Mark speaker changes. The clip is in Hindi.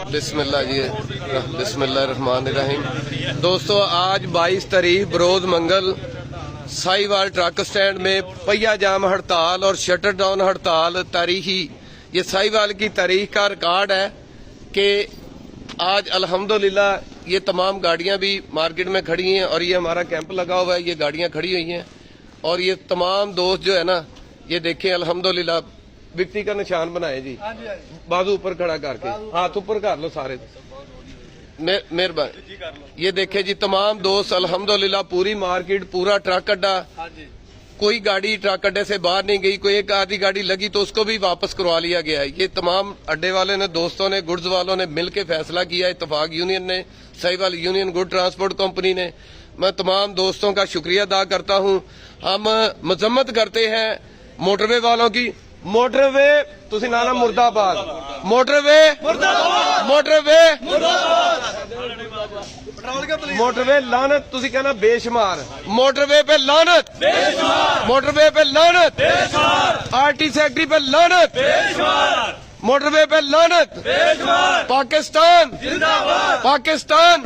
Speaker 1: बिस्मिल्लाह जी, बिस्मिल्लाहिर्रहमानिर्रहीम। दोस्तों, आज 22 तारीख बरोज मंगल साहिवाल ट्रक स्टैंड में पहिया जाम हड़ताल और शटर डाउन हड़ताल तारीखी, ये साहिवाल की तारीख का रिकॉर्ड है कि आज अल्हम्दुलिल्लाह ये तमाम गाड़ियां भी मार्केट में खड़ी हैं और ये हमारा कैंप लगा हुआ है, ये गाड़ियां खड़ी हुई हैं और ये तमाम दोस्त जो है ना, ये देखें अल्हम्दुलिल्लाह विक्ति का निशान बनाए जी, बाजू ऊपर खड़ा करके हाथ ऊपर कर लो सारे, मेहरबानी। ये देखे जी तमाम दोस्त अल्हम्दुलिल्लाह, पूरी मार्केट, पूरा ट्रक अड्डा, कोई गाड़ी ट्रक अड्डे से बाहर नहीं गई, कोई एक आधी गाड़ी लगी तो उसको भी वापस करवा लिया गया है। ये तमाम अड्डे वाले ने, दोस्तों ने, गुड्स वालों ने मिलकर फैसला किया, इत्तेफाक यूनियन ने, Sahiwal union good transport company ने। मैं तमाम दोस्तों का शुक्रिया अदा करता हूँ। हम मजम्मत करते हैं मोटरवे वालों की। मोटरवे तुसी नाना मुर्दाबाद, मोटरवे मोटरवे मोटरवे लानत, तुसी कहना बेशुमार, मोटरवे पे लानत, मोटरवे पे लानत, आरटी सेक्रेटरी पे लानत, मोटरवे पे लानत, पाकिस्तान पाकिस्तान।